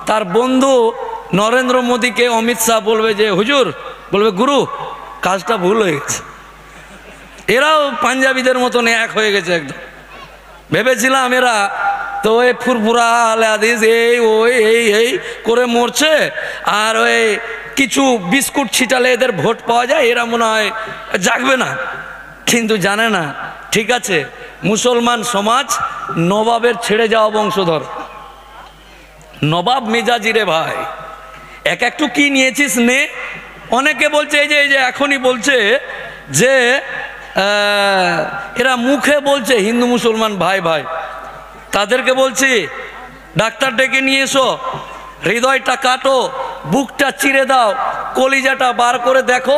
তার বন্ধু নরেন্দ্র মোদীকে অমিত শাহ বলবে যে হুজুর, বলবে গুরু কাজটা ভুল হয়ে গেছে। এরাও পাঞ্জাবিদের মতন এক হয়ে গেছে একদম। ভেবেছিলাম এরা তো ওই ফুরফুরা আলাদিস এই ওই এই করে মরছে, আর ওই কিছু বিস্কুট ছিটালে এদের ভোট পাওয়া যায়, এরা মনে হয় জাগবে না। কিন্তু জানে না, ঠিক আছে, মুসলমান সমাজ নবাবের ছেড়ে যাওয়া বংশধর, নবাব মেজাজি রে ভাই। একটু কি নিয়েছিস নে। অনেকে বলছে এই যে এখনই বলছে যে এরা মুখে বলছে হিন্দু মুসলমান ভাই ভাই, তাদেরকে বলছি ডাক্তার ডেকে নিয়ে এসো, হৃদয়টা কাটো, বুকটা চিরে দাও, কলিজাটা বার করে দেখো,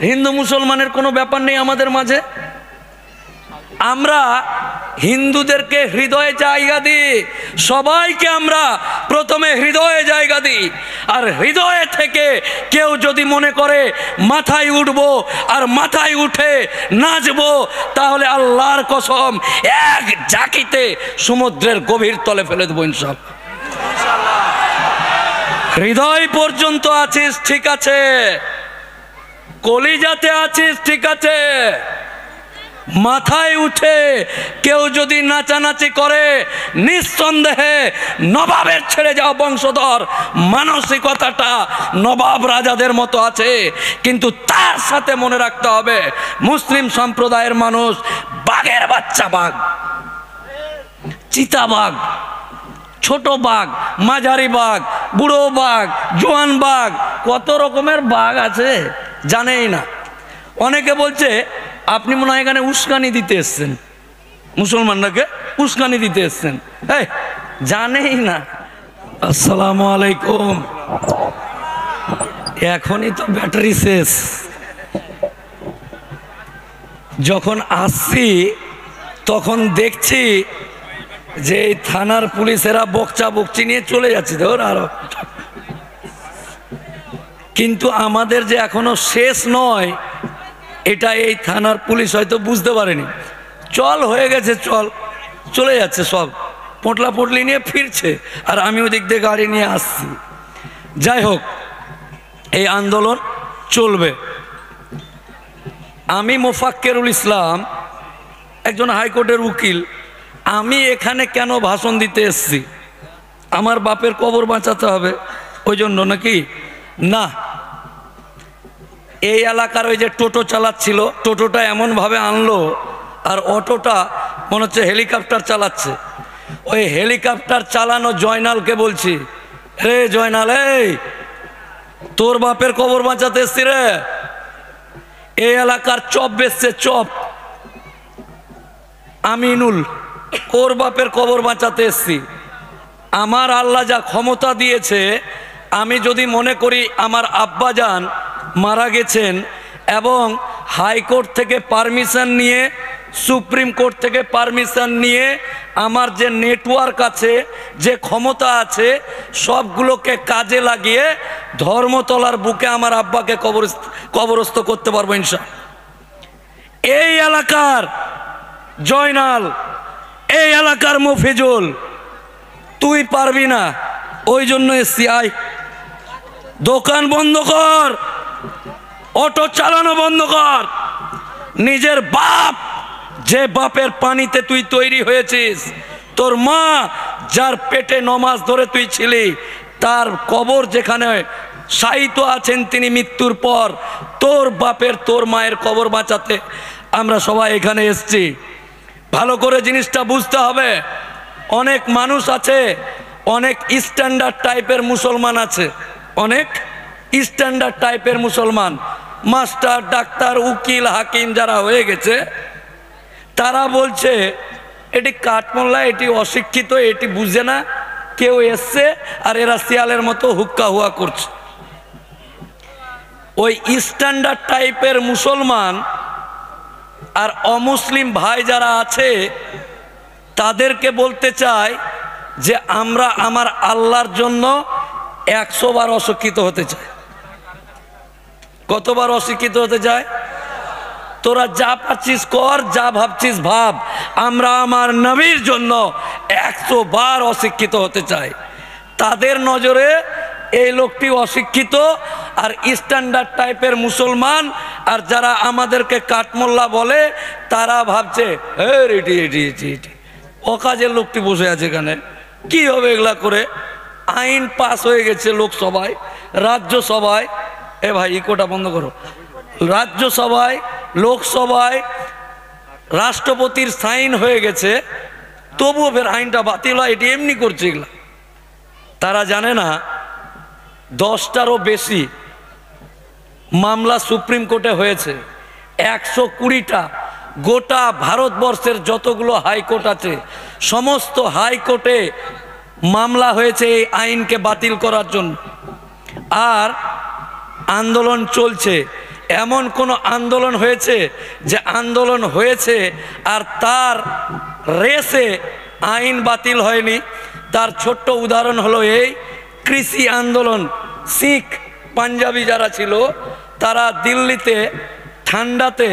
হিন্দু মুসলমানের কোনো ব্যাপার নেই আমাদের মাঝে। আমরা হিন্দুদেরকে হৃদয়ে জায়গা দিই, সবাইকে আমরা প্রথমে হৃদয়ে জায়গা দিই। আর হৃদয়ে থেকে কেউ যদি মনে করে মাথায় উঠবো আর মাথায় উঠে নাচবো, তাহলে আল্লাহর কসম এক ঝাঁকিতে সমুদ্রের গভীর তলে ফেলে দেবো ইনশাআল্লাহ। হৃদয় পর্যন্ত আছিস ঠিক আছে, কলিজাতে আছিস ঠিক আছে, মাথায় উঠে কেউ যদি নাচানাচি করে, নিঃসন্দেহে নবাবের ছেড়ে যাওয়া বংশধর, মানসিকতাটা নবাব রাজাদের মতো আছে। কিন্তু তার সাথে মনে রাখতে হবে মুসলিম সম্প্রদায়ের মানুষ বাঘের বাচ্চা বাঘ, চিতাবাঘ, ছোট বাঘ, মাঝারি বাঘ, বুড়ো বাঘ, জোয়ান বাঘ, কত রকমের বাঘ আছে জানেই না। অনেকে বলছে আপনি মনে হয় এখানে উস্কানি দিতে এসছেন, মুসলমানরাকে উস্কানি দিতে এসছেন, এই জানেই না। আসসালামু আলাইকুম। এখনই তো ব্যাটারি শেষ। যখন আসছি তখন দেখছি যে এই থানার পুলিশেরা বকচা বকচি নিয়ে চলে যাচ্ছে, ধর আরো। কিন্তু আমাদের যে এখনো শেষ নয়, এটা এই থানার পুলিশ হয়তো বুঝতে পারেনি। চল হয়ে গেছে, চল চলে যাচ্ছে, সব পোটলা পোটলি নিয়ে ফিরছে, আর আমি ওদিক দিয়ে গাড়ি নিয়ে আসছি। যাই হোক, এই আন্দোলন চলবে। আমি মোফাক্কেরুল ইসলাম, একজন হাইকোর্টের উকিল। আমি এখানে কেন ভাষণ দিতে এসছি? আমার বাপের কবর বাঁচাতে হবে ওই জন্য নাকি? না, এই এলাকার ওই যে টোটো চালাচ্ছিল, টোটোটা এমনভাবে আনলো, আর অটোটা মনে হচ্ছে হেলিকপ্টার চালাচ্ছে। ওই হেলিকপ্টার চালানো জয়নালকে বলছি, রে জয়নাল, এই তোর বাপের কবর বাঁচাতে এসছি রে। এই এলাকার চপ বেচছে, চপ, আমিনুল, ওর বাপের কবর বাঁচাতে এসছি। আমার আল্লাহ যা ক্ষমতা দিয়েছে, আমি যদি মনে করি আমার আব্বাজান মারা গেছেন এবং হাইকোর্ট থেকে পারমিশন নিয়ে, সুপ্রিম কোর্ট থেকে পারমিশন নিয়ে, আমার যে নেটওয়ার্ক আছে, যে ক্ষমতা আছে, সবগুলোকে কাজে লাগিয়ে ধর্মতলার বুকে আমার আব্বাকে কবরস্থ করতে পারবো ইনশাআল্লাহ। এই এলাকার জয়নাল, এই এলাকার মফিজুল, তুই পারবি না, ওই জন্য এসছি। আয়, দোকান বন্ধ কর, অটো চালানো বন্ধ কর। নিজের বাপ, যে বাপের পানিতে তুই তৈরি হয়েছিস, তোর মা যার পেটে নমাজ ধরে তুই ছিলি, তার কবর যেখানে শায়িত আছেন তিনি মৃত্যুর পর, তোর বাপের তোর মায়ের কবর বাঁচাতে আমরা সবাই এখানে এসছি। ভালো করে জিনিসটা বুঝতে হবে। অনেক মানুষ আছে, অনেক স্ট্যান্ডার্ড টাইপের মুসলমান আছে, অনেক স্ট্যান্ডার্ড টাইপের মুসলমান, মাস্টার, ডাক্তার, উকিল, হাকিম যারা হয়ে গেছে, তারা বলছে এটি কাঠমোল্লা, এটি অশিক্ষিত, এটি বুঝে না, কেউ এসছে আর এরা শিয়ালের মতো হুক্কা হুয়া করছে। ওই স্ট্যান্ডার্ড টাইপের মুসলমান আর অমুসলিম ভাই যারা আছে, তাদেরকে বলতে চাই যে আমরা আমার আল্লাহর জন্য 100 বার অশিক্ষিত হতে চাই। কতবার অশিক্ষিত হতে চায়? তোরা যা পাচ্ছিস কর, যা ভাবছিস ভাব, আমরা আমার নবীর জন্য 100 বার অশিক্ষিত হতে চাই। তাদের নজরে এই লোকটি অশিক্ষিত আর স্ট্যান্ডার্ড টাইপের মুসলমান, আর যারা আমাদেরকে কাঠমোল্লা বলে তারা ভাবছে অকাজের লোকটি বসে আছে এখানে, কি হবে এগুলা করে। আইন পাস হয়ে গেছে লোকসভায়, রাজ্যসভায়, এ ভাই ইকোটা বন্ধ করো, রাজ্যসভায়, লোকসভায় রাষ্ট্রপতির সাইন হয়ে গেছে, তবুও ফের আইনটা বাতিল হয়। এটি এমনি করছে এগুলা। তারা জানে না 10টারও বেশি মামলা সুপ্রিম কোর্টে হয়েছে, 120টা গোটা ভারতবর্ষের যতগুলো হাইকোর্ট আছে সমস্ত হাইকোর্টে মামলা হয়েছে এই আইনকে বাতিল করার জন্য। আর আন্দোলন চলছে। এমন কোনো আন্দোলন হয়েছে যে আন্দোলন হয়েছে আর তার রেসে আইন বাতিল হয়নি? তার ছোট্ট উদাহরণ হলো এই কৃষি আন্দোলন। শিখ পাঞ্জাবি যারা ছিল তারা দিল্লিতে ঠান্ডাতে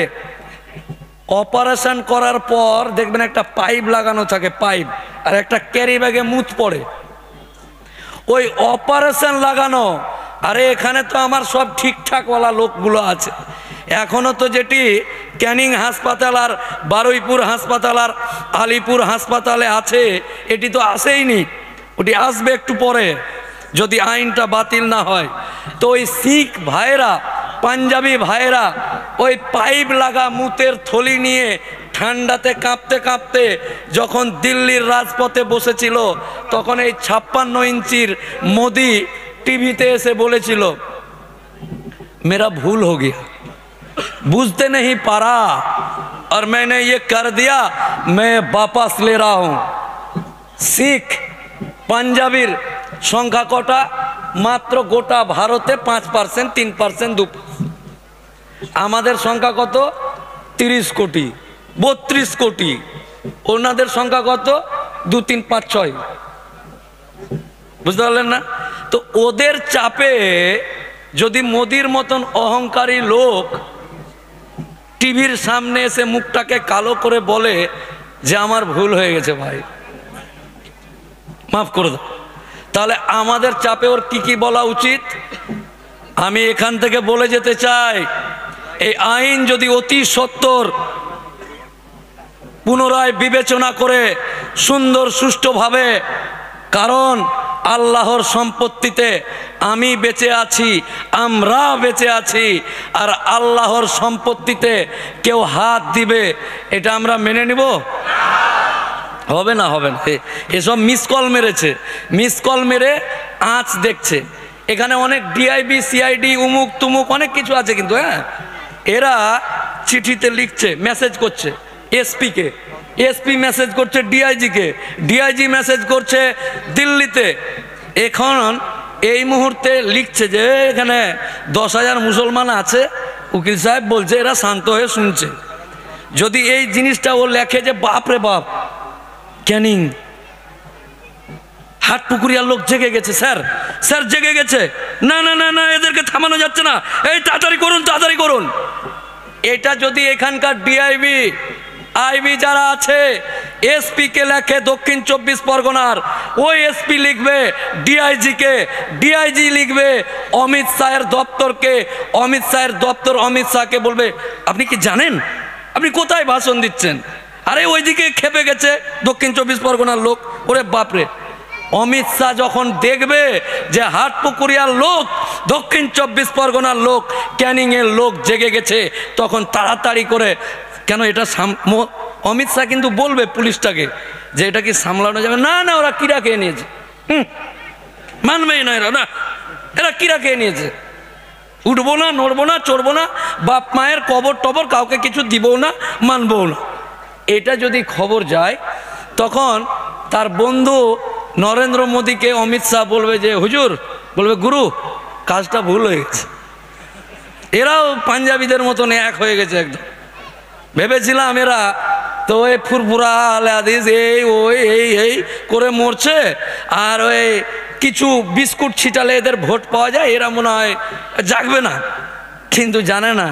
অপারেশন করার পর দেখবেন একটা পাইপ লাগানো থাকে, পাইপ, আর একটা ক্যারি ব্যাগে মুত পড়ে। ওই অপারেশন লাগানো, আরে এখানে তো আমার সব ঠিকঠাকওয়ালা লোকগুলো আছে। এখনও তো যেটি ক্যানিং হাসপাতাল আর বারুইপুর হাসপাতাল আর আলিপুর হাসপাতালে আছে, এটি তো আসেইনি, ওটি আসবে একটু পরে যদি আইনটা বাতিল না হয়। তো ওই শিখ ভাইরা, পাঞ্জাবি ভাইরা ওই পাইপ লাগা মুতের থলি নিয়ে ঠান্ডাতে কাঁপতে কাঁপতে যখন দিল্লির রাজপথে বসেছিল, তখন এই 56 ইঞ্চির মোদি টিভিতে এসে বলেছিল, मेरा भूल हो गया, बुझते नहीं पारा और मैंने ये कर दिया, मैं वापस ले रहा हूं। শিখ পাঞ্জাবির সংখ্যা কটা? মাত্র গোটা ভারতে 5%, 3%, 2%। আমাদের সংখ্যা কত? 30 কোটি, 32 কোটি। ওনাদের সংখ্যা কত? 2, 3, 5, 6। বুঝতে পারলেন না? তো ওদের চাপে যদি মোদির মতন অহংকারী লোক টিভির সামনে এসে মুখটাকে কালো করে বলে যে আমার ভুল হয়ে গেছে ভাই, মাফ করে দাও, তাহলে আমাদের চাপে ওর কি কি বলা উচিত? আমি এখান থেকে বলে যেতে চাই, এই আইন যদি অতি সত্বর পুনরায় বিবেচনা করে সুন্দর সুষ্ঠুভাবে, কারণ আল্লাহর সম্পত্তিতে আমি বেঁচে আছি, আমরা বেঁচে আছি, আর আল্লাহর সম্পত্তিতে কেউ হাত দিবে এটা আমরা মেনে নিব? হবে না, হবে না। এসব মিস কল মেরেছে, মিস কল মেরে আঁচ দেখছে। এখানে অনেক ডিআইবি, সিআইডি, উমুক তুমুক অনেক কিছু আছে, কিন্তু হ্যাঁ এরা চিঠিতে লিখছে, মেসেজ করছে এসপিকে, এসপি মেসেজ করছে ডিআইজিকে, ডিআইজি মেসেজ করছে দিল্লিতে। এখন এই মুহূর্তে লিখছে যে এখানে 10,000 মুসলমান আছে, উকিল সাহেব বলছে এরা শান্ত হয়ে শুনছে। যদি এই জিনিসটা ও লেখে যে বাপ রে বাপ, ক্যানিং হাটপুকুরিয়ার লোক জেগে গেছে, স্যার স্যার জেগে গেছে, না না না না এদেরকে থামানো যাচ্ছে না, এই তাড়াতাড়ি করুন তাড়াতাড়ি করুন। এটা যদি এখানকার ডিআইবি আইবি যারা আছে এসপি কে লেখে দক্ষিণ 24 পরগনার, ওই এসপি লিখবে ডিআইজিকে, ডিআইজি লিখবে অমিত শাহের দপ্তরকে, অমিত শাহের দপ্তর অমিত শাহকে বলবে আপনি কি জানেন আপনি কোথায় ভাষণ দিচ্ছেন? আরে ওইদিকে খেপে গেছে দক্ষিণ 24 পরগনার লোক। ওরে বাপরে, অমিত শাহ যখন দেখবে যে হাটপুকুরিয়ার লোক, দক্ষিণ 24 পরগনার লোক, ক্যানিংয়ের লোক জেগে গেছে, তখন তাড়াতাড়ি করে, কেন এটা অমিত শাহ কিন্তু বলবে পুলিশটাকে যে এটা কি সামলানো যাবে না, না ওরা কিরা খেয়ে নিয়েছে, মানবেই না এরা, না এরা কিরা খেয়ে নিয়েছে, উঠবো না, নড়বো না, চড়বো না, বাপ মায়ের কবর টবর কাউকে কিছু দিবও না, মানবও না। এটা যদি খবর যায়, তখন তার বন্ধু নরেন্দ্র মোদীকে অমিত শাহ বলবে যে হুজুর, বলবে গুরু কাজটা ভুল হয়ে গেছে। এরাও পাঞ্জাবিদের মতন এক হয়ে গেছে একদম। ভেবেছিলাম এরা তো ওই ফুরফুরা আলে হাদিস এই ওই এই এই করে মরছে, আর ওই কিছু বিস্কুট ছিটালে এদের ভোট পাওয়া যায়, এরা মনে হয় জাগবে না। কিন্তু জানে না,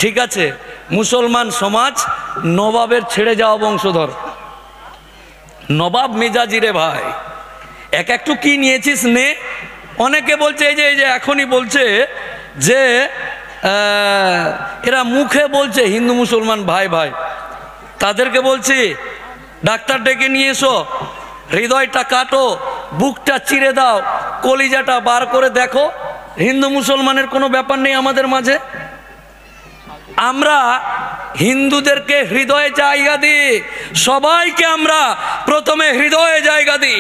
ঠিক আছে মুসলমান সমাজ নবাবের ছেড়ে যাওয়া বংশধর, নবাব মেজাজি রে ভাই, এক একটু কি নিয়েছিস নে। অনেকে বলছে এই যে এখনই বলছে যে এরা মুখে বলছে হিন্দু মুসলমান ভাই ভাই, তাদেরকে বলছি ডাক্তার ডেকে নিয়ে এসো, হৃদয়টা কাটো, বুকটা চিরে দাও, কলিজাটা বার করে দেখো, হিন্দু মুসলমানের কোনো ব্যাপার নেই আমাদের মাঝে। আমরা হিন্দুদেরকে হৃদয়ে জায়গা দিই, সবাইকে আমরা প্রথমে হৃদয়ে জায়গা দিই।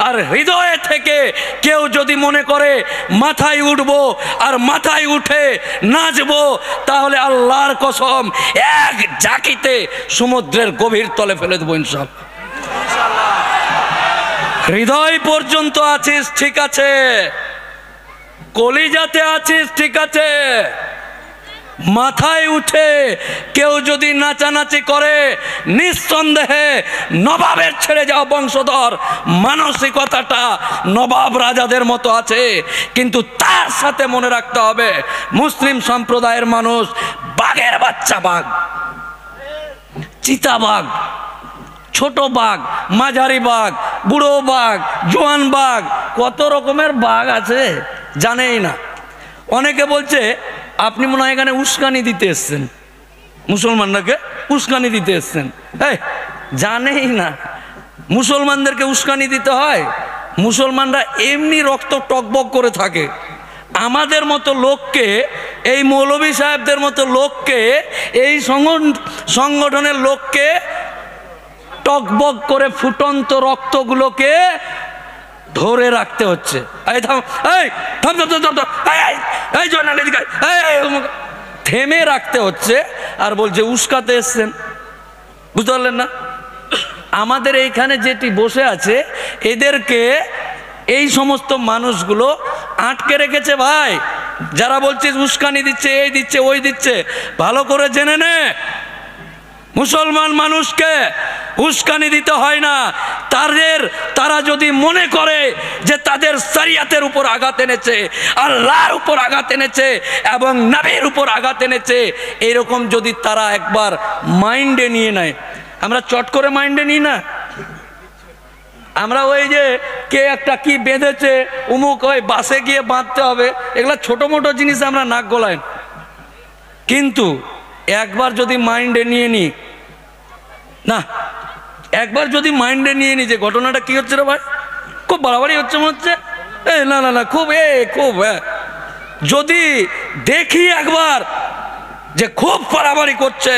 আর হৃদয়ে থেকে কেউ যদি মনে করে মাথায় উঠবো আর মাথায় উঠে নাচবো, তাহলে আল্লাহর কসম এক জাকিতে সমুদ্রের গভীর তলে ফেলে দেবো ইনশাআল্লাহ। হৃদয় পর্যন্ত আছিস ঠিক আছে, কলিজাতে আছিস ঠিক আছে, মাথায় উঠে কেউ যদি নাচানাচি করে, নিঃসন্দেহে নবাবের ছেড়ে যাওয়া বংশধর, মানসিকতাটা নবাব রাজাদের মতো আছে। কিন্তু তার সাথে মনে রাখতে হবে মুসলিম সম্প্রদায়ের মানুষ বাঘের বাচ্চা বাঘ, চিতাবাঘ, ছোট বাঘ, মাঝারি বাঘ, বুড়ো বাঘ, জোয়ান বাঘ, কত রকমের বাঘ আছে জানেই না। অনেকে বলছে আপনি মনে হয় এখানে উস্কানি দিতে এসছেন, মুসলমানদেরকে উস্কানি দিতে এসছেন। এই জানেই না মুসলমানদেরকে উস্কানি দিতে হয়। মুসলমানরা এমনি রক্ত টকবক করে থাকে। আমাদের মতো লোককে, এই মৌলভী সাহেবদের মতো লোককে, এই সংগঠনের লোককে টকবক করে ফুটন্ত রক্তগুলোকে ধরে রাখতে হচ্ছে। থেমে রাখতে হচ্ছে আর বলছে উস্কাতে এসছেন। বুঝতে পারলেন না? আমাদের এইখানে যেটি বসে আছে এদেরকে এই সমস্ত মানুষগুলো আটকে রেখেছে ভাই। যারা বলছিস উস্কানি দিচ্ছে, এই দিচ্ছে, ওই দিচ্ছে, ভালো করে জেনে নে মুসলমান মানুষকে উস্কানি দিতে হয় না। তারা যদি মনে করে যে তাদের শরিয়তের উপর আঘাত এনেছে, আল্লাহর উপর আঘাত এনেছে এবং নবীর উপর আঘাত এনেছে, এরকম যদি তারা একবার মাইন্ডে নিয়ে নেয়, আমরা চট করে মাইন্ডে নিই না। আমরা ওই যে কে একটা কি বেঁধেছে, উমুক ওই বাসে গিয়ে বাঁধতে হবে, এগুলা ছোট মোটো জিনিস আমরা নাক গলায়। কিন্তু একবার যদি মাইন্ডে নিয়ে নিই না, একবার যদি মাইন্ডে নিয়ে নিই যে ঘটনাটা কি হচ্ছে রে ভাই, খুব বাড়াবাড়ি হচ্ছে মনে হচ্ছে, না না না খুব খুব যদি দেখি একবার যে খুব বাড়াবাড়ি করছে,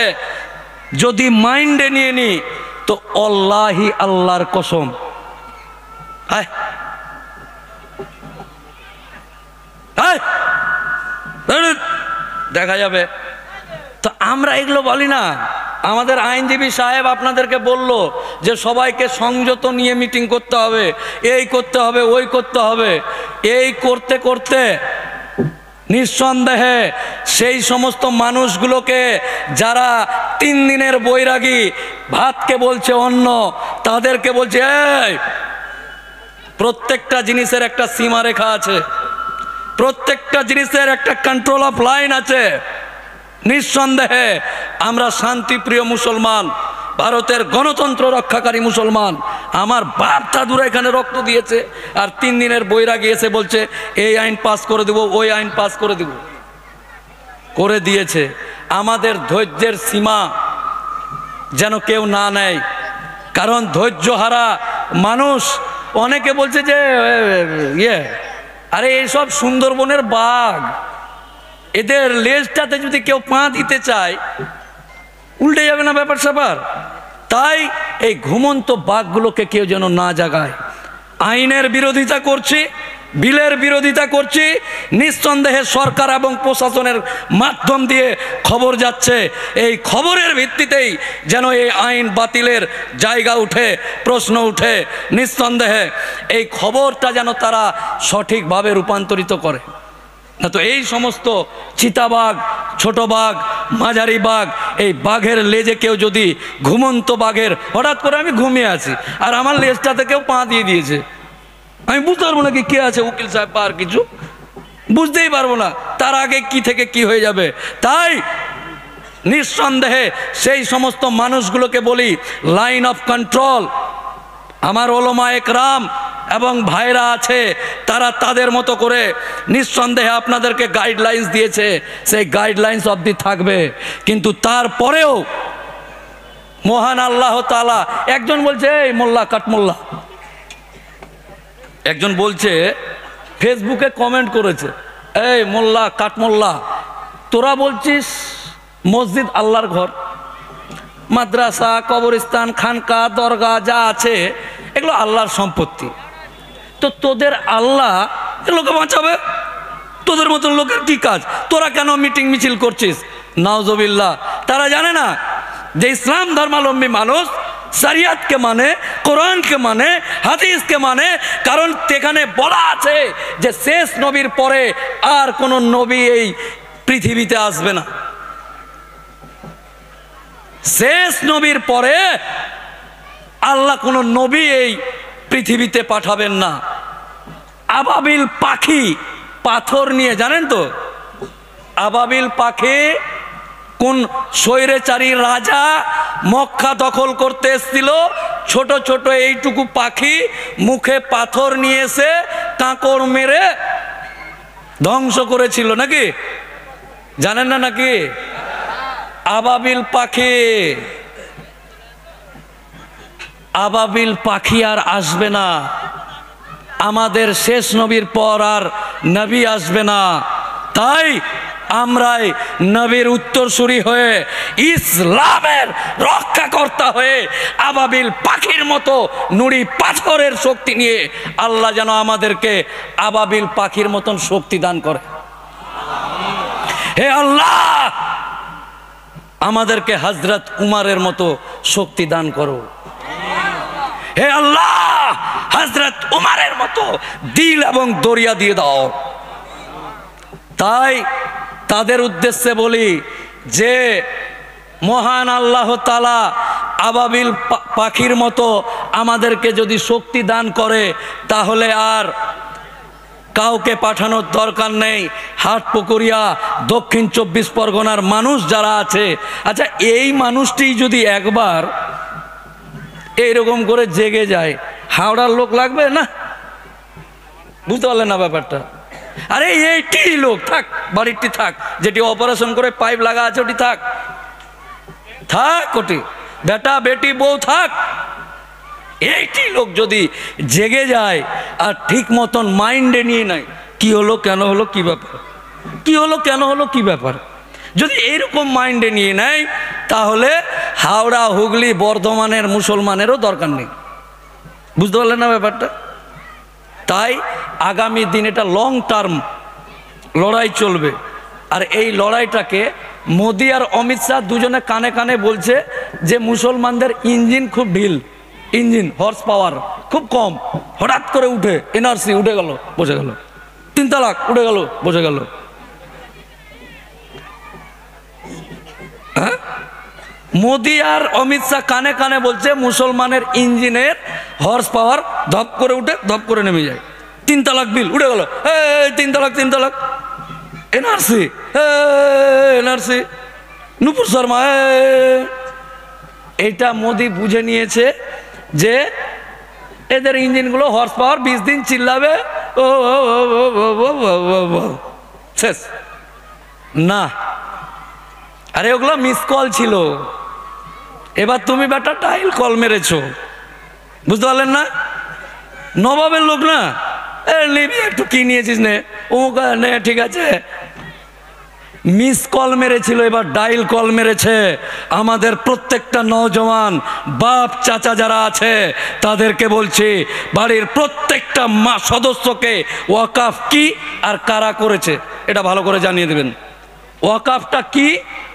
যদি মাইন্ডে নিয়ে নিই তো আল্লাহি আল্লাহর কসম দেখা যাবে। তো আমরা এগুলো বলি না। আমাদের আইনজীবী সাহেব আপনাদেরকে বলল যে সবাইকে সংযত নিয়ে মিটিং করতে হবে, এই করতে হবে, ওই করতে হবে। এই করতে করতে নিঃসন্দেহে সেই সমস্ত মানুষগুলোকে যারা 3 দিনের বৈরাগী, ভাতকে বলছে অন্ন, তাদেরকে বলছে এই প্রত্যেকটা জিনিসের একটা সীমারেখা আছে, প্রত্যেকটা জিনিসের একটা কন্ট্রোল অফ লাইন আছে। নিঃসন্দেহে আমরা শান্তিপ্রিয় মুসলমান, ভারতের গণতন্ত্র রক্ষাকারী মুসলমান। আমার বাপ দাদুরা এখানে রক্ত দিয়েছে, আর 3 দিনের বৈরাগী এসে বলছে এই আইন পাস করে দেব, ওই আইন পাস করে দেব, করে দিয়েছে। আমাদের ধৈর্যের সীমা যেন কেউ না নেয়, কারণ ধৈর্যহারা মানুষ। অনেকে বলছে যে আরে এইসব সুন্দরবনের বাঘ, এদের লেজটাতে যদি কেউ পা দিতে চায় উল্টে যাবে না ব্যাপার স্যাপার। তাই এই ঘুমন্ত বাঘগুলোকে কেউ যেন না জাগায়। আইনের বিরোধিতা করছি, বিলের বিরোধিতা করছি, নিঃসন্দেহে সরকার এবং প্রশাসনের মাধ্যম দিয়ে খবর যাচ্ছে। এই খবরের ভিত্তিতেই যেন এই আইন বাতিলের জায়গা উঠে, প্রশ্ন উঠে। নিঃসন্দেহে এই খবরটা যেন তারা সঠিকভাবে রূপান্তরিত করে। না তো এই সমস্ত চিতাবাঘ, ছোট বাঘ, মাঝারি বাঘ, এই বাঘের লেজে কেউ যদি, ঘুমন্ত বাঘের, হঠাৎ করে আমি ঘুমিয়ে আছি আর আমার লেজটাতে কেউ পা দিয়ে দিয়েছে, আমি বুঝতে পারবো না কি কে আছে, উকিল সাহেব আর কিছু বুঝতেই পারবো না, তার আগে কি থেকে কি হয়ে যাবে। তাই নিঃসন্দেহে সেই সমস্ত মানুষগুলোকে বলি লাইন অফ কন্ট্রোল। আমার ওলামা একরাম এবং ভাইরা আছে, তারা তাদের মতো করে নিঃসন্দেহে আপনাদেরকে গাইডলাইন্স দিয়েছে, সেই গাইডলাইন্স অবধি থাকবে। কিন্তু তারপরেও মহান আল্লাহ তাআলা, একজন বলছে এই মোল্লা কাটমোল্লা, একজন বলছে ফেসবুকে কমেন্ট করেছে, এই মোল্লা কাটমোল্লা, তোরা বলছিস মসজিদ আল্লাহর ঘর, মাদ্রাসা, কবরস্থান, খানকা, দরগা যা আছে এগুলো আল্লাহর সম্পত্তি, তো তোদের আল্লাহ এগুলোকে বাঁচাবে, তোদের মতন লোকের কি কাজ, তোরা কেন মিটিং মিছিল করছিস? নাউজুবিল্লাহ। তারা জানে না যে ইসলাম ধর্মাবলম্বী মানুষ শরিয়তকে মানে, কোরআনকে মানে, হাদিসকে মানে, কারণ সেখানে বলা আছে যে শেষ নবীর পরে আর কোন নবী এই পৃথিবীতে আসবে না। শেষ নবীর পরে আল্লাহ কোন নবী এই পৃথিবীতে পাঠাবেন না। আবাবিল পাখি পাথর নিয়ে, জানেন তো আবাবিল পাখি কোন স্বৈরাচারী রাজা মক্কা দখল করতে এসেছিল, ছোট ছোট এইটুকু পাখি মুখে পাথর নিয়ে এসে কাঁকড় মেরে ধ্বংস করেছিল, নাকি জানেন না নাকি? আবাবিল পাখি, আবাবিল পাখি আর আসবে না, আমাদের শেষ নবীর পর আর নবী আসবে না। তাই আমরাই নবীর উত্তরসূরি হয়ে, ইসলামের রক্ষাকর্তা হয়ে আবাবিল পাখির মতো নুড়ি পাথরের শক্তি নিয়ে আল্লাহ যেন আমাদেরকে আবাবিল পাখির মতন শক্তি দান করে। হে আল্লাহ, আমাদেরকে হযরত উমরের মতো শক্তি দান করো। হে আল্লাহ, হযরত উমরের মতো দিল এবং দরিয়া দিয়ে দাও। তাই তাদের উদ্দেশ্যে বলি যে মহান আল্লাহ তাআলা আবাবিল পাখির মতো আমাদেরকে যদি শক্তি দান করে, তাহলে আর কাউকে পাঠানোর দরকার নেই। হাটপুকুরিয়া দক্ষিণ 24 পরগনার মানুষ যারা আছে, আচ্ছা এই মানুষটি যদি একবার এইরকম করে জেগে যায়, হাওড়ার লোক লাগবে না? বুঝতে পারলেন না ব্যাপারটা? আরে এইটি লোক থাক, বাড়িটি থাক, যেটি অপারেশন করে পাইপ লাগা আছে ওটি থাক, থাক ওটি, বেটা বেটি বউ থাক, এইটি লোক যদি জেগে যায় আর ঠিক মতন মাইন্ডে নিয়ে নেয় কি হলো কেন হলো কি ব্যাপার, কি হলো কেন হলো কি ব্যাপার, যদি এইরকম মাইন্ডে নিয়ে নেয়, তাহলে হাওড়া হুগলি বর্ধমানের মুসলমানেরও দরকার নেই। বুঝতে পারলেন না ব্যাপারটা? তাই আগামী দিন এটা লং টার্ম লড়াই চলবে। আর এই লড়াইটাকে মোদি আর অমিত শাহ দুজনে কানে কানে বলছে যে মুসলমানদের ইঞ্জিন খুব ঢিল, ইঞ্জিন হর্স পাওয়ার খুব কম, হঠাৎ করে উঠে এনআরসি উঠে গেল বসে গেল, 3 তালাক উঠে গেল বসে গেল। হ্যাঁ, মোদি আর অমিত শাহ কানে কানে বলছে মুসলমানের ইঞ্জিনের হর্স পাওয়ার ধপ করে উঠে ধপ করে নেমে যায়। 3 তালাক বিল উঠে গেল, 3 তালাক 3 তালাক, এনআরসি এনআরসি, নুপুর শর্মা। এইটা মোদি বুঝে নিয়েছে যে এদের ইঞ্জিনগুলো হর্স পাওয়ার 20 দিন চিল্লাবে, ও শেষ না। আরে ওগুলো মিস কল ছিল, এবার তুমি বেটা টাইল কল মেরেছো। বুঝতে পারলেন না? নবাবের লোক না, নিবি একটু কি নিয়েছিস নে, ও নে ঠিক আছে, মিস কল মেরেছিল, এবার ডাইল কল মেরেছে। আমাদের প্রত্যেকটা নওজওয়ান বাপ চাচা যারা আছে তাদেরকে বলছি, বাড়ির প্রত্যেকটা মা সদস্যকে ওয়াকাফ কি আর কারা করেছে এটা ভালো করে জানিয়ে দেবেন। ওয়াকাফটা কি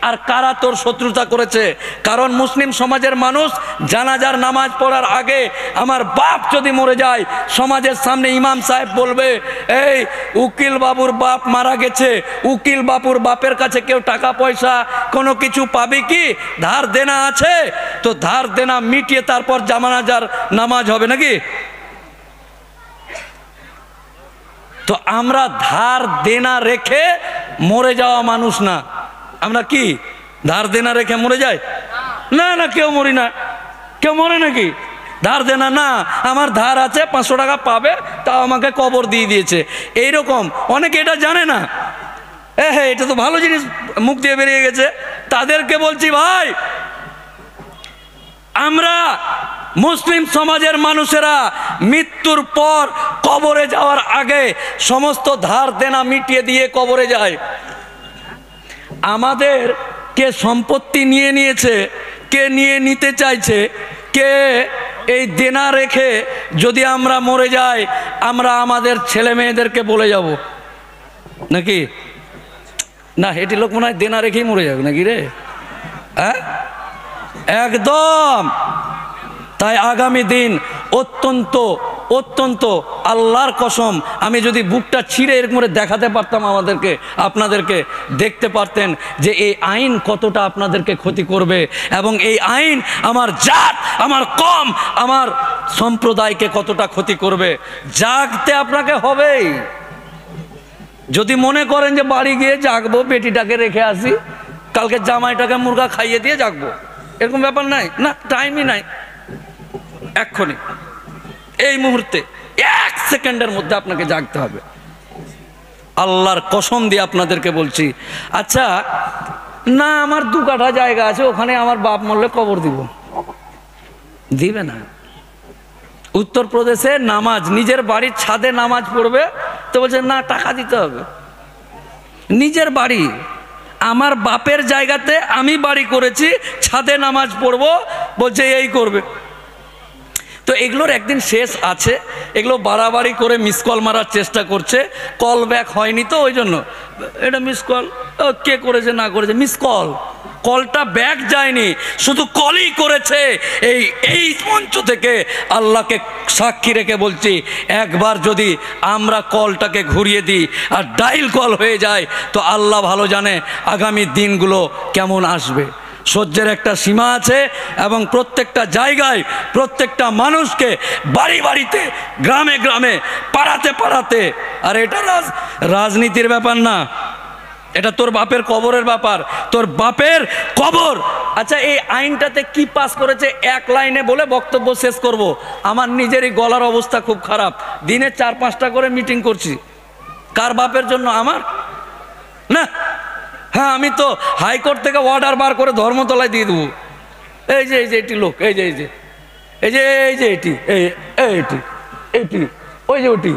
আর কারা তোর শত্রুতা করেছে। কারণ মুসলিম সমাজের মানুষ জানাজার নামাজ পড়ার আগে আমার বাপ যদি মরে যায়, সমাজের সামনে ইমাম সাহেব বলবে, এই উকিল বাবুর বাপ মারা গেছে, উকিল বাবুর বাপের কাছে কেউ টাকা পয়সা কোনো কিছু পাবে কি, ধার দেনা আছে তো ধার দেনা মিটিয়ে তারপর জানাজার নামাজ হবে নাকি? তো আমরা ধার দেনা রেখে মরে যাওয়া মানুষ না। আমরা কি ধার দেনা রেখে মরে যাই? না না, কেউ মরি না। কেউ মরে নাকি? ধার দেনা না, আমার ধার আছে 500 টাকা পাবে, তাও আমাকে কবর দিয়ে দিয়েছে। এইরকম অনেকে এটা জানে না। হ্যাঁ, এটা তো ভালো জিনিস মুখ দিয়ে বেরিয়ে গেছে। তাদেরকে বলছি, ভাই আমরা মুসলিম সমাজের মানুষেরা মৃত্যুর পর কবরে যাওয়ার আগে সমস্ত ধার দেনা মিটিয়ে দিয়ে কবরে যায়। আমাদের কে সম্পত্তি নিয়ে নিয়েছে, কে নিয়ে নিতে চাইছে, কে এই দেনা রেখে যদি আমরা মরে যাই, আমরা আমাদের ছেলে মেয়েদেরকে বলে যাব নাকি? না, হেঁটি লোক মনে হয় দেনা রেখেই মরে যাবে নাকি রে? হ্যাঁ, একদম। তাই আগামী দিন অত্যন্ত অত্যন্ত আল্লাহর কসম, আমি যদি বুকটা ছিঁড়ে এরকম করে দেখাতে পারতাম আমাদেরকে, আপনাদেরকে দেখতে পারতেন যে এই আইন কতটা আপনাদেরকে ক্ষতি করবে, এবং এই আইন আমার জাত, আমার কম, আমার সম্প্রদায়কে কতটা ক্ষতি করবে। জাগতে আপনাকে হবেই। যদি মনে করেন যে বাড়ি গিয়ে জাগবো, বেটিটাকে রেখে আসি, কালকে জামাইটাকে মুরগা খাইয়ে দিয়ে জাগবো, এরকম ব্যাপার নাই না, টাইমই নাই। এক্ষুনি এই মুহূর্তে 1 সেকেন্ডের মধ্যে আপনাকে জাগতে হবে। আল্লাহর কসম দিয়ে আপনাদেরকে বলছি। আচ্ছা, না আমার 2 কাঠা জায়গা আছে, ওখানে আমার বাপ মরলে কবর দিব, দিবে না। উত্তরপ্রদেশে নামাজ, নিজের বাড়ির ছাদে নামাজ পড়বে, তো বলছে না, টাকা দিতে হবে। নিজের বাড়ি, আমার বাপের জায়গাতে আমি বাড়ি করেছি, ছাদে নামাজ পড়বো, বলছে এই করবে। তো এগুলোর একদিন শেষ আছে। এগুলো বাড়াবাড়ি করে মিস কল মারার চেষ্টা করছে, কল ব্যাক হয়নি, তো ওই জন্য এটা মিস কল, কে করেছে না করেছে, মিস কল, কলটা ব্যাক যায়নি, শুধু কলই করেছে। এই মঞ্চ থেকে আল্লাহকে সাক্ষী রেখে বলছি, একবার যদি আমরা কলটাকে ঘুরিয়ে দিই আর ডাইল কল হয়ে যায়, তো আল্লাহ ভালো জানে আগামী দিনগুলো কেমন আসবে। সহ্যের একটা সীমা আছে, এবং প্রত্যেকটা জায়গায় প্রত্যেকটা মানুষকে বাড়ি বাড়িতে, গ্রামে গ্রামে, পাড়াতে পাড়াতে। আর এটা রাজনীতির ব্যাপার না, এটা তোর বাপের কবরের ব্যাপার, তোর বাপের কবর। আচ্ছা, এই আইনটাতে কি পাস করেছে 1 লাইনে বলে বক্তব্য শেষ করব। আমার নিজেরই গলার অবস্থা খুব খারাপ, দিনে 4-5টা করে মিটিং করছি। কার বাপের জন্য? আমার না। হ্যাঁ, আমি তো হাইকোর্ট থেকে অর্ডার বার করে ধর্মতলায় দিয়ে দেবো। এই যে এটি লোক, এই যে এটি, ওই যে ওটি,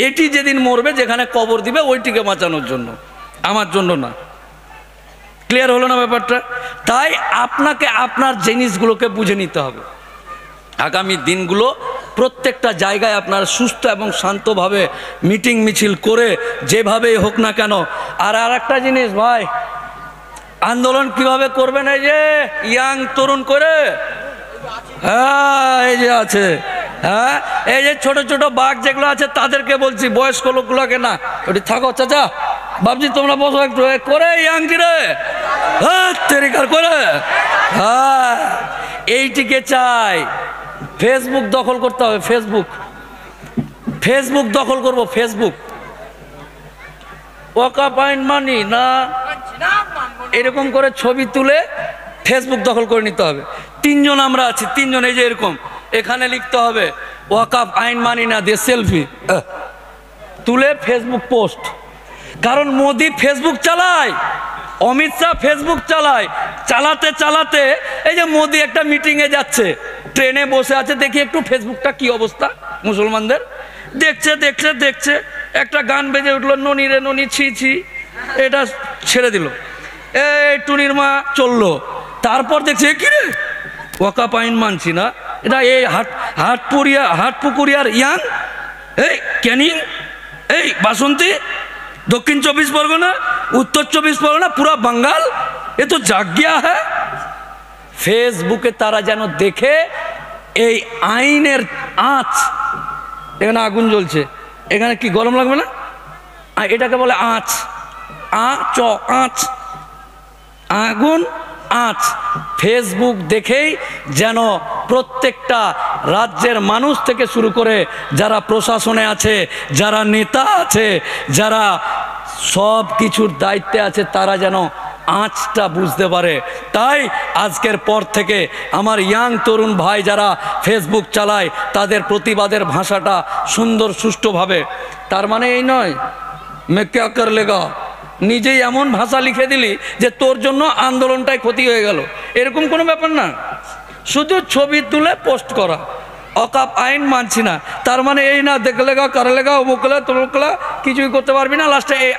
এটি যেদিন মরবে, যেখানে কবর দিবে, ওইটিকে বাঁচানোর জন্য, আমার জন্য না। ক্লিয়ার হলো না ব্যাপারটা? তাই আপনাকে আপনার জিনিসগুলোকে বুঝে নিতে হবে। আগামী দিনগুলো প্রত্যেকটা জায়গায় আপনার সুস্থ এবং শান্তভাবে মিটিং মিছিল করে যেভাবেই হোক না কেন। আর একটা জিনিস ভাই, আন্দোলন কিভাবে করবেন? এই যে ইয়াং তরুণ করে, হ্যাঁ এই যে আছে, হ্যাঁ এই যে ছোট ছোট বাঘ যেগুলো আছে তাদেরকে বলছি, বয়স্ক লোকগুলোকে না। ওটি থাকো চাচা, বাবজি তোমরা বসো একটু করে, ইয়াংটি রে, হ্যাঁ তেরিকার করে, হ্যাঁ এইটিকে চাই। ফেসবুক দখল করতে হবে, ফেসবুক দখল করবো, ফেসবুক। ওয়াকাফ আইন মানি না, এরকম করে ছবি তুলে ফেসবুক দখল করে নিতে হবে। 3 জন আমরা আছি, 3 জন, এই যে এরকম, এখানে লিখতে হবে ওয়াকাফ আইন মানি না, দিয়ে সেলফি তুলে ফেসবুক পোস্ট। কারণ মোদি ফেসবুক চালায়, অমিত শাহ ফেসবুক চালায়, চালাতে চালাতে এই যে মোদি একটা মিটিংয়ে যাচ্ছে, ট্রেনে বসে আছে, দেখি একটু ফেসবুকটা কি অবস্থা মুসলমানদের। দেখছে দেখছে দেখছে, একটা গান বেজে উঠলো, ননি রে ননি ছি ছি, এটা ছেড়ে দিল, এই টুনির মা চললো। তারপর দেখছে কি রে, ওয়াকাফ আইন মানছি না, এটা এই হাটপুকুরিয়ার ইয়াং, এই ক্যানিং, এই বাসন্তী, দক্ষিণ 24 পরগনা, উত্তর 24 পরগনা, পুরা বাঙ্গাল, এ তো জাগ গিয়া হ্যাঁ। ফেসবুকে তারা যেন দেখে এই আইনের আঁচ, এখানে আগুন জ্বলছে, এখানে কি গরম লাগবে না? এটাকে বলে আঁচ, আঁচ, আগুন, আঁচ। ফেসবুক দেখেই যেন প্রত্যেকটা রাজ্যের মানুষ থেকে শুরু করে যারা প্রশাসনে আছে, যারা নেতা আছে, যারা সব কিছুর দায়িত্বে আছে, তারা যেন আঁচটা বুঝতে পারে। তাই আজকের পর থেকে আমার ইয়াং তরুণ ভাই যারা ফেসবুক চালায় তাদের প্রতিবাদের ভাষাটা সুন্দর সুষ্ঠুভাবে, তার মানে এই নয় মে ক্যা কর লেগা, নিজেই এমন ভাষা লিখে দিলি যে তোর জন্য আন্দোলনটাই ক্ষতি হয়ে গেল, এরকম কোনো ব্যাপার না। শুধু ছবি তুলে পোস্ট করা, অকাপ আইন মানছি না, তার মানে এই না দেখলেগা করলেগা অমুকলা তমুকলা কিছুই করতে পারবি না, লাস্টে এই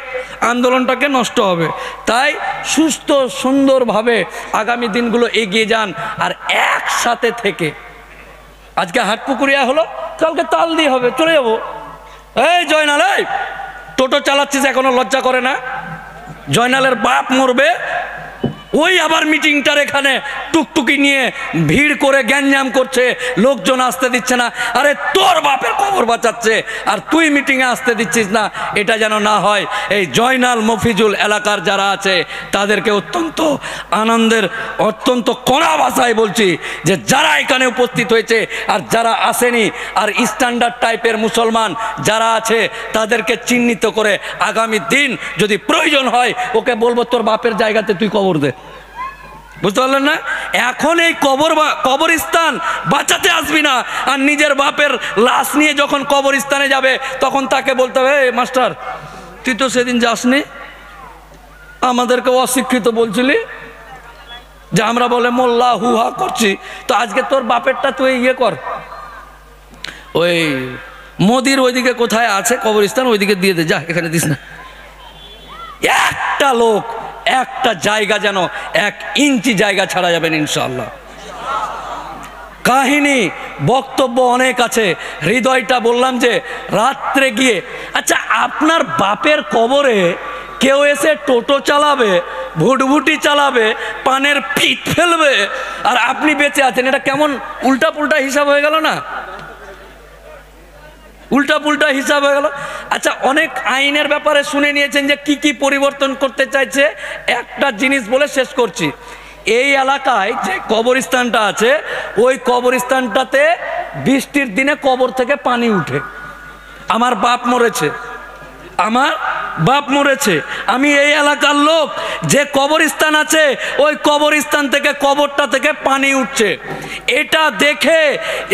আন্দোলনটাকে নষ্ট হবে। তাই সুস্থ সুন্দরভাবে আগামী দিনগুলো এগিয়ে যান। আর একসাথে থেকে, আজকে হাটপুকুরিয়া হলো, কালকে তাল দিয়ে হবে, চলে যাবো। এই জয়নাল, এই টোটো চালাচ্ছিস এখনো লজ্জা করে না? জয়নালের বাপ মরবে, ওই আবার মিটিংটার এখানে টুকটুকি নিয়ে ভিড় করে গ্যাঞ্জাম করছে, লোকজন আসতে দিচ্ছে না। আরে তোর বাপের কবর বাঁচাচ্ছে আর তুই মিটিংয়ে আসতে দিচ্ছিস না, এটা যেন না হয়। এই জয়নাল মফিজুল এলাকার যারা আছে তাদেরকে অত্যন্ত আনন্দের, অত্যন্ত কড়া ভাষায় বলছি যে যারা এখানে উপস্থিত হয়েছে আর যারা আসেনি, আর স্ট্যান্ডার্ড টাইপের মুসলমান যারা আছে তাদেরকে চিহ্নিত করে আগামী দিন যদি প্রয়োজন হয় ওকে বলবো তোর বাপের জায়গাতে তুই কবর দে। বুঝতে পারলেন না? এখন এই কবরস্থান বাঁচাতে আসবি না, আর নিজের বাপের লাশ নিয়ে যখন কবরস্থানে যাবে তখন তাকে বলতে হবে মাস্টার তুই তো সেদিন যাসনি, আমাদেরকে অশিক্ষিত বলছিলি যে আমরা বলে মোল্লা হুহা করছি, তো আজকে তোর বাপেরটা তুই ইয়ে কর। ওই মোদির ওইদিকে কোথায় আছে কবরস্থান, ওইদিকে দিয়ে দে, যা এখানে দিস না। একটা লোক একটা জায়গা যেন 1 ইঞ্চি জায়গা ছাড়া যাবেন ইনশাআল্লাহ। কাহিনী বক্তব্য অনেক আছে, হৃদয়টা বললাম যে রাত্রে গিয়ে, আচ্ছা আপনার বাপের কবরে কেউ এসে টোটো চালাবে, ভুটভুটি চালাবে, পানের পিঠ ফেলবে, আর আপনি বেঁচে আছেন, এটা কেমন উল্টা পুল্টা হিসাব হয়ে গেল না? উল্টা পুল্টা হিসাব হয়ে গেল। আচ্ছা অনেক আইনের ব্যাপারে শুনে নিয়েছেন যে কি কি পরিবর্তন করতে চাইছে, একটা জিনিস বলে শেষ করছি। এই এলাকায় যে কবরস্থানটা আছে ওই কবরস্থানটাতে বৃষ্টির দিনে কবর থেকে পানি উঠে। আমার বাপ মরেছে, আমার বাপ মরেছে, আমি এই এলাকার লোক, যে কবরস্থান আছে ওই কবরস্থান থেকে কবরটা থেকে পানি উঠছে। এটা দেখে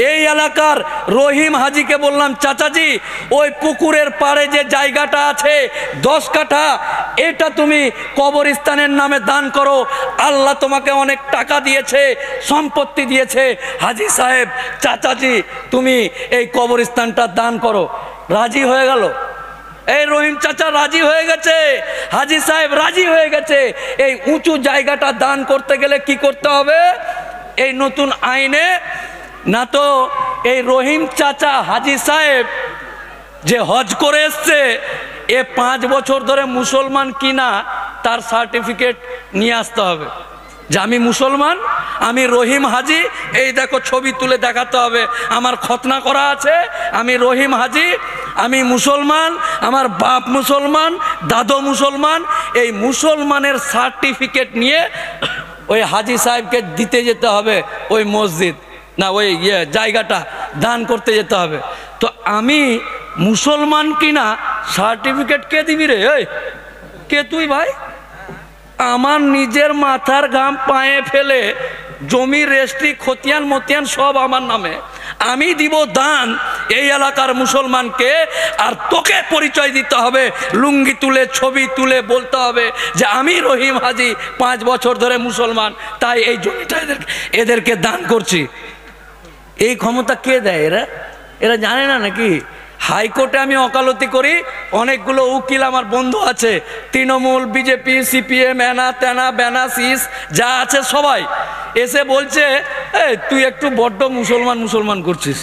এই এলাকার রহিম হাজিকে বললাম চাচাজি ওই পুকুরের পাড়ে যে জায়গাটা আছে 10 কাঠা, এটা তুমি কবরস্থানের নামে দান করো, আল্লাহ তোমাকে অনেক টাকা দিয়েছে, সম্পত্তি দিয়েছে, হাজি সাহেব চাচাজি তুমি এই কবরস্থানটা দান করো। রাজি হয়ে গেল, এই রহিম চাচা রাজি হয়ে গেছে, হাজি সাহেব রাজি হয়ে গেছে। এই উঁচু জায়গাটা দান করতে গেলে কি করতে হবে এই নতুন আইনে? না তো এই রহিম চাচা হাজি সাহেব যে হজ করে এসছে এ 5 বছর ধরে মুসলমান কিনা তার সার্টিফিকেট নিয়ে আসতে হবে যে আমি মুসলমান, আমি রহিম হাজি, এই দেখো ছবি তুলে দেখাতে হবে, আমার খতনা করা আছে, আমি রহিম হাজি, আমি মুসলমান, আমার বাপ মুসলমান, দাদু মুসলমান। এই মুসলমানের সার্টিফিকেট নিয়ে ওই হাজি সাহেবকে দিতে যেতে হবে, ওই মসজিদ না ওই জায়গাটা দান করতে যেতে হবে। তো আমি মুসলমান কিনা সার্টিফিকেট কে দিবি রে? ওই কে তুই ভাই? আমার নিজের মাথার ঘাম পায়ে ফেলে জমি রেস্ট্রি খতিয়ান মতিয়ান সব আমার নামে, আমি দিব দান এই এলাকার মুসলমানকে। আর তোকে পরিচয় দিতে হবে, লুঙ্গি তুলে ছবি তুলে বলতে হবে যে আমি রহিম হাজি 5 বছর ধরে মুসলমান, তাই এই জমিটা এদেরকে দান করছি। এই ক্ষমতা কে দেয়? এরা জানে না নাকি? হাইকোর্টে আমি ওকালতি করি, অনেকগুলো উকিল আমার বন্ধু আছে, তৃণমূল, বিজেপি, সিপিএম, এনা তেনা ব্যানা সিস যা আছে সবাই এসে বলছে তুই একটু বড্ড মুসলমান করছিস।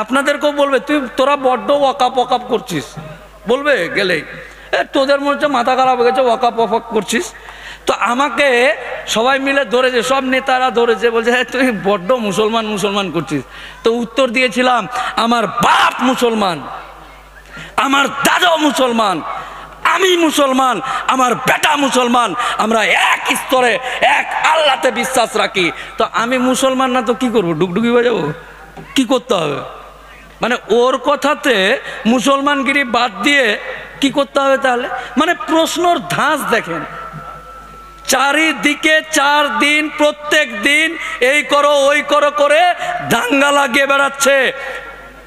আপনাদেরকেও বলবে তোরা বড্ড ওয়াকাপ করছিস, বলবে গেলেই তোদের মনে হচ্ছে মাথা খারাপ হয়ে গেছে, ওয়াকাপ করছিস। তো আমাকে সবাই মিলে ধরেছে, সব নেতারা ধরেছে, বলছে তুই বড্ড মুসলমান করছিস। তো উত্তর দিয়েছিলাম আমার বাপ মুসলমান, আমার দাদা মুসলমান, আমি মুসলমান, আমার বেটা মুসলমান, আমরা এক স্তরে এক আল্লাহতে বিশ্বাস রাখি। তো আমি মুসলমান না তো কি করবো? ডুগডুগি বাজাবো? কি করতে হবে? মানে ওর কথাতে মুসলমানগিরি বাদ দিয়ে কি করতে হবে তাহলে? মানে প্রশ্নর ধাঁচ দেখেন, চারিদিকে 4 দিন প্রত্যেক দিন এই করো ওই করো করে দাঙ্গা লাগিয়ে বেড়াচ্ছে।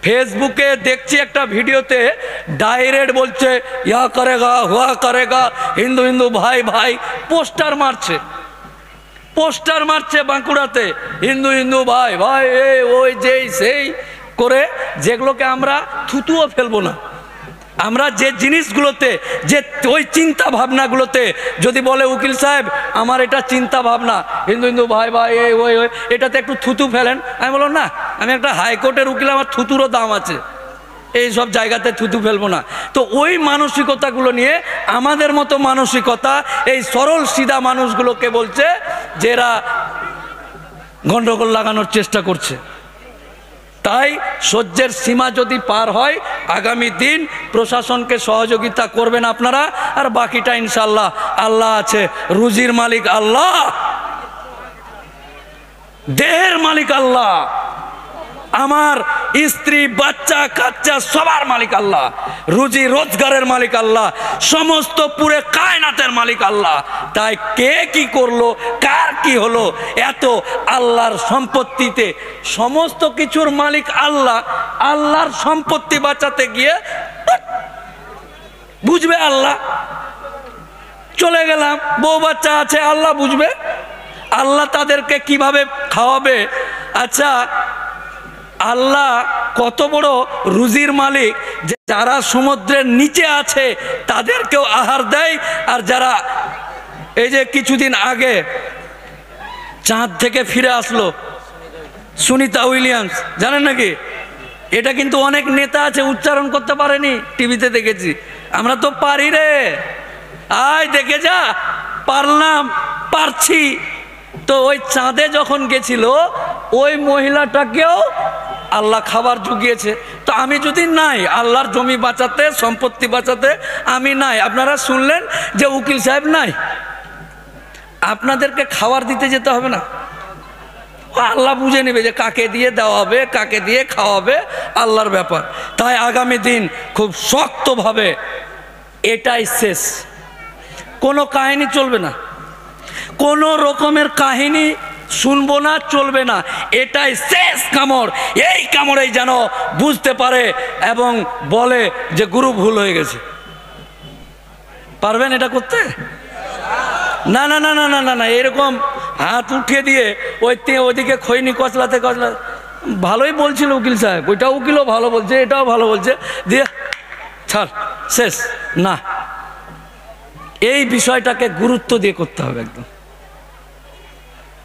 ফেসবুকে দেখছি একটা ভিডিওতে ডাইরেক্ট বলছে ইয়া করেগা হুয়া করেগা, হিন্দু হিন্দু ভাই ভাই, পোস্টার মারছে বাঁকুড়াতে, হিন্দু হিন্দু ভাই ভাই এই ওই যেই সেই করে, যেগুলোকে আমরা থুতুও ফেলবো না। আমরা যে জিনিসগুলোতে, যে ওই চিন্তা ভাবনাগুলোতে যদি বলে উকিল সাহেব আমার এটা চিন্তা ভাবনা হিন্দু হিন্দু ভাই ভাই এই ওই ওই, এটাতে একটু থুতু ফেলেন, আমি বললাম না, আমি একটা হাইকোর্টের উকিল, আমার থুতুরও দাম আছে, এই সব জায়গাতে থুতু ফেলবো না। তো ওই মানসিকতাগুলো নিয়ে আমাদের মতো মানসিকতা এই সরল সিধা মানুষগুলোকে বলছে যে এরা গন্ডগোল লাগানোর চেষ্টা করছে। তাই সহ্যের সীমা যদি পার হয়, আগামী দিন প্রশাসনকে সহযোগিতা করবেন আপনারা, আর বাকিটা ইনশাল্লাহ আল্লাহ আছে। রুজির মালিক আল্লাহ, দেহের মালিক আল্লাহ, আমার স্ত্রী বাচ্চা কাচ্চা সবার মালিক আল্লাহ, রুজি রোজগারের মালিক আল্লাহ, সমস্ত পুরে কায়নাতের মালিক আল্লাহ। তাই কে কি করলো, কার কি হলো, এত আল্লাহর সম্পত্তিতে সমস্ত কিছুর মালিক আল্লাহ। আল্লাহর সম্পত্তি বাঁচাতে গিয়ে বুঝবে আল্লাহ, চলে গেলাম, বউ বাচ্চা আছে আল্লাহ বুঝবে, আল্লাহ তাদেরকে কিভাবে খাওয়াবে। আচ্ছা, আল্লাহ কত বড় রুজির মালিক যে যারা সমুদ্রের নিচে আছে তাদেরকেও আহার দেয়, আর যারা এই যে কিছুদিন আগে চাঁদ থেকে ফিরে আসলো সুনিতা উইলিয়ামস, জানেন নাকি? এটা কিন্তু অনেক নেতা আছে উচ্চারণ করতে পারেনি, টিভিতে দেখেছি, আমরা তো পারি রে, আয় দেখে যা, পারলাম, পারছি। তো ওই চাঁদে যখন গেছিল ওই মহিলাটাকেও আল্লাহ খাবার জুগিয়েছে। তো আমি যদি নাই, আল্লাহর জমি বাঁচাতে, সম্পত্তি বাঁচাতে আমি নাই, আপনারা শুনলেন যে উকিল সাহেব নাই, আপনাদেরকে খাবার দিতে যেতে হবে না, আল্লাহ বুঝে নেবে যে কাকে দিয়ে দেওয়া হবে, কাকে দিয়ে খাওয়াবে, আল্লাহর ব্যাপার। তাই আগামী দিন খুব শক্তভাবে, এটাই শেষ, কোনো কাহিনী চলবে না, কোনো রকমের কাহিনী শুনবো না, চলবে না, এটাই শেষ কামড়। এই কামড়েই যেন বুঝতে পারে এবং বলে যে গুরু ভুল হয়ে গেছে। পারবেন এটা করতে? না না না না না না না, এরকম হাত উঠিয়ে দিয়ে ওইদিকে খৈনি কচলাতে কচলাতে, ভালোই বলছিল উকিল সাহেব, ওইটা উকিলও ভালো বলছে, এটাও ভালো বলছে, দিয়ে ছাড়, শেষ না। এই বিষয়টাকে গুরুত্ব দিয়ে করতে হবে একদম।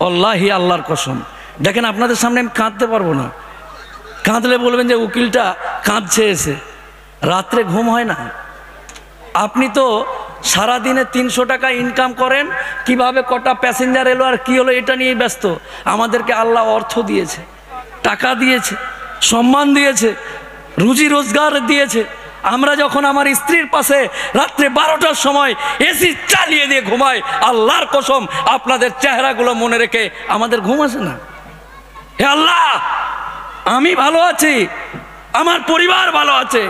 আল্লাহি, আল্লাহর কসম, দেখেন আপনাদের সামনে আমি কাঁদতে পারবো না, কাঁদলে বলবেন যে উকিলটা কাঁদছে এসে, রাত্রে ঘুম হয় না। আপনি তো সারাদিনে 300 টাকা ইনকাম করেন, কিভাবে কটা প্যাসেঞ্জার এলো আর কি হলো এটা নিয়েই ব্যস্ত। আমাদেরকে আল্লাহ অর্থ দিয়েছে, টাকা দিয়েছে, সম্মান দিয়েছে, রুজি রোজগার দিয়েছে। আমরা যখন আমার স্ত্রীর পাশে রাত্রে 12টার সময় এসি চালিয়ে দিয়ে ঘুমাই, আল্লাহর কসম আপনাদের চেহারাগুলো মনে রেখে আমাদের ঘুম আসে না। হে আল্লাহ, আমি ভালো আছি, আমার পরিবার ভালো আছে,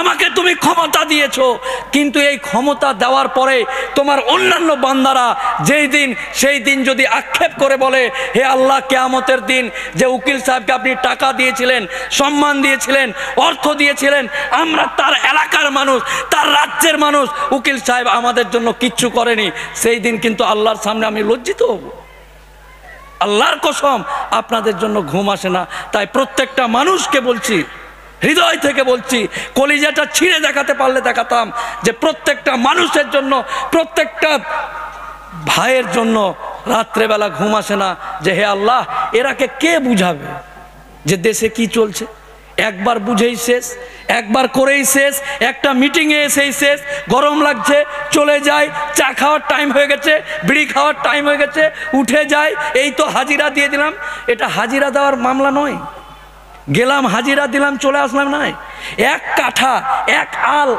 আমাকে তুমি ক্ষমতা দিয়েছো, কিন্তু এই ক্ষমতা দেওয়ার পরে তোমার অন্যান্য বান্দারা যেই দিন সেই দিন যদি আক্ষেপ করে বলে, হে আল্লাহ, কিয়ামতের দিন যে উকিল সাহেবকে আপনি টাকা দিয়েছিলেন, সম্মান দিয়েছিলেন, অর্থ দিয়েছিলেন, আমরা তার এলাকার মানুষ, তার রাজ্যের মানুষ, উকিল সাহেব আমাদের জন্য কিচ্ছু করেনি, সেই দিন কিন্তু আল্লাহর সামনে আমি লজ্জিত হব। আল্লাহর কসম আপনাদের জন্য ঘুম আসে না। তাই প্রত্যেকটা মানুষকে বলছি, হৃদয় থেকে বলছি, কলিজাটা ছিঁড়ে দেখাতে পারলে দেখাতাম যে প্রত্যেকটা মানুষের জন্য, প্রত্যেকটা ভাইয়ের জন্য রাত্রেবেলা ঘুম আসে না, যে হে আল্লাহ, এরাকে কে বুঝাবে যে দেশে কি চলছে। একবার বুঝেই শেষ, একবার করেই শেষ, একটা মিটিংয়ে এসেই শেষ, গরম লাগছে চলে যায়, চা খাওয়ার টাইম হয়ে গেছে, বিড়ি খাওয়ার টাইম হয়ে গেছে, উঠে যায়, এই তো হাজিরা দিয়ে দিলাম। এটা হাজিরা দেওয়ার মামলা নয়, গেলাম হাজিরা দিলাম চলে আসলাম নয়। 1 কাঠা, 1 আল,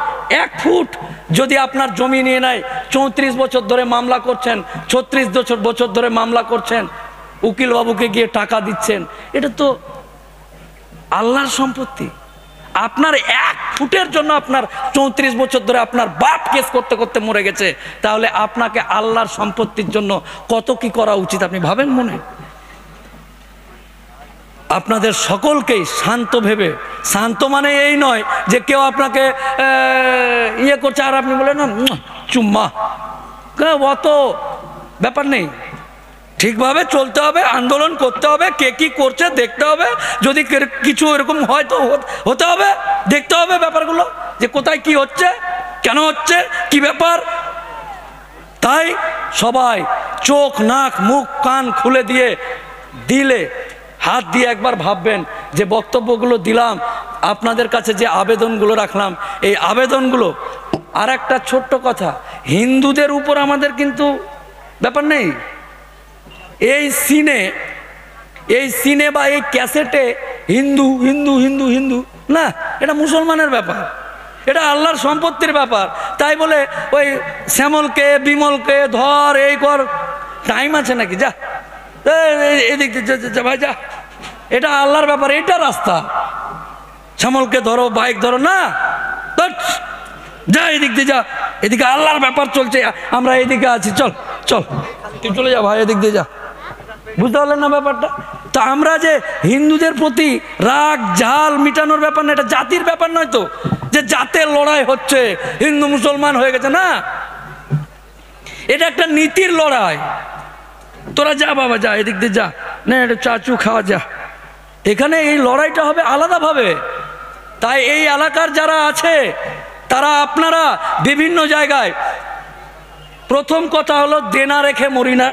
1 ফুট যদি আপনার জমি নিয়ে নেয়, 34 বছর ধরে মামলা করছেন, 36 বছর ধরে মামলা করছেন, উকিল বাবুকে গিয়ে টাকা দিচ্ছেন, এটা তো আল্লাহর সম্পত্তি, আপনার 1 ফুটের জন্য আপনার 34 বছর ধরে আপনার বাপ কেস করতে করতে মরে গেছে, তাহলে আপনাকে আল্লাহর সম্পত্তির জন্য কত কি করা উচিত আপনি ভাবেন মনে? আপনাদের সকলকেই শান্ত ভেবে, শান্ত মানে এই নয় যে কেউ আপনাকে ইয়ে করছে আর আপনি বলেন না চুম্মা, অত ব্যাপার নেই। ঠিকভাবে চলতে হবে, আন্দোলন করতে হবে, কে কি করছে দেখতে হবে, যদি কিছু এরকম হয় তো হতে হবে, দেখতে হবে ব্যাপারগুলো যে কোথায় কি হচ্ছে, কেন হচ্ছে, কি ব্যাপার। তাই সবাই চোখ নাক মুখ কান খুলে দিয়ে দিলে হাত দিয়ে একবার ভাববেন যে বক্তব্যগুলো দিলাম, আপনাদের কাছে যে আবেদনগুলো রাখলাম, এই আবেদনগুলো। আর একটা ছোট্ট কথা, হিন্দুদের উপর আমাদের কিন্তু ব্যাপার নেই। এই সিনে বা এই ক্যাসেটে হিন্দু হিন্দু হিন্দু হিন্দু না, এটা মুসলমানের ব্যাপার, এটা আল্লাহর সম্পত্তির ব্যাপার। তাই বলে ওই শ্যামলকে বিমলকে ধর এই কর, টাইম আছে নাকি? যা এদিক যা ভাই যা, এটা আল্লাহর ব্যাপার, এটা রাস্তা। শ্যামলকে ধরো বাইক ধরো না, যা এদিক দিয়ে যা, এদিকে আল্লাহর ব্যাপার চলছে, আমরা এদিকে আছি, চল চল তুই চলে যা ভাই, এদিক দিয়ে যা। বুঝতে পারলেন না ব্যাপারটা? তা আমরা যে হিন্দুদের প্রতি রাগ ঝাল মিটানোর ব্যাপার না, এটা জাতির ব্যাপার নয় তো যে জাতের লড়াই হচ্ছে, হিন্দু মুসলমান হয়ে গেছে না, এটা একটা নীতির লড়াই। তোরা যা বাবা যা, এদিক দিয়ে যা, না এটা চাচু খাওয়া যা। এখানে এই লড়াইটা হবে আলাদাভাবে। তাই এই এলাকার যারা আছে তারা আপনারা বিভিন্ন জায়গায়, প্রথম কথা হলো দেনা রেখে মরি না,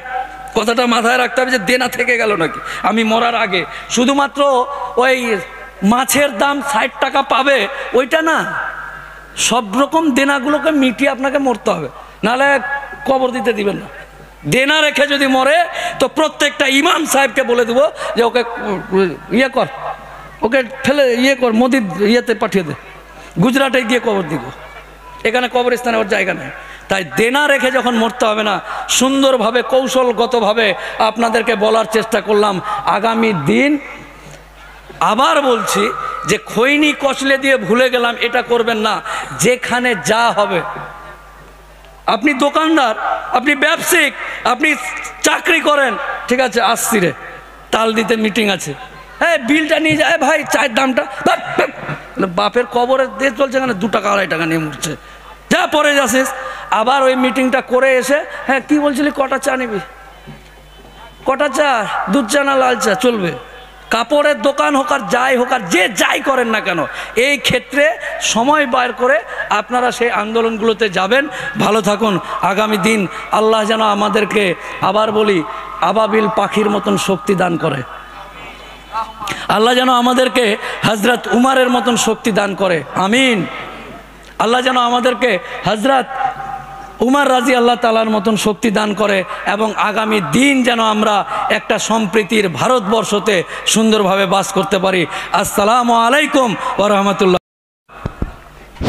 কথাটা মাথায় রাখতে হবে যে দেনা থেকে গেল নাকি আমি মরার আগে, শুধুমাত্র ওই মাছের দাম 60 টাকা পাবে ওইটা না, সব রকম দেনাগুলোকে মিটিয়ে আপনাকে মরতে হবে, নাহলে কবর দিতে দিবেন না। দেনা রেখে যদি মরে তো প্রত্যেকটা ইমাম সাহেবকে বলে দেবো যে ওকে ইয়ে কর, ওকে ফেলে ইয়ে কর, মোদির ইয়েতে পাঠিয়ে দে, গুজরাটে গিয়ে কবর দিব, এখানে কবরস্থানে ওর জায়গা নেই। তাই দেনা রেখে যখন মরতে হবে না, সুন্দরভাবে কৌশলগতভাবে আপনাদেরকে বলার চেষ্টা করলাম। আগামী দিন আবার বলছি যে খৈনি কচলে দিয়ে ভুলে গেলাম এটা করবেন না। যেখানে যা হবে, আপনি দোকানদার, আপনি ব্যবসায়িক, আপনি চাকরি করেন, ঠিক আছে আসছি রে তাল দিতে মিটিং আছে, হ্যাঁ বিলটা নিয়ে যায় ভাই, চায়ের দামটা, বাপের কবরে দিয়ে চলছে, এখানে 2 টাকা 2.5 টাকা নিয়ে মরছে, যা পরে যাচ্ছিস। আবার ওই মিটিংটা করে এসে, হ্যাঁ কি বলছিলি, কটা চা নিবি, কটা চা, দুধ চা না লাল চা চলবে। কাপড়ের দোকান হোক আর যাই হোক আর যে যাই করেন না কেন, এই ক্ষেত্রে সময় বার করে আপনারা সেই আন্দোলনগুলোতে যাবেন। ভালো থাকুন। আগামী দিন আল্লাহ যেন আমাদেরকে, আবার বলি, আবাবিল পাখির মতন শক্তি দান করে। আল্লাহ যেন আমাদেরকে হযরত উমারের মতন শক্তি দান করে, আমিন। আল্লাহ যেন আমাদেরকে হযরত উমর রাদিয়াল্লাহু তাআলার মতন শক্তি দান করে, এবং আগামী দিন যেন আমরা একটা সম্প্রীতির ভারতবর্ষতে সুন্দরভাবে বাস করতে পারি। আসসালামু আলাইকুম ওয়া রাহমাতুল্লাহ।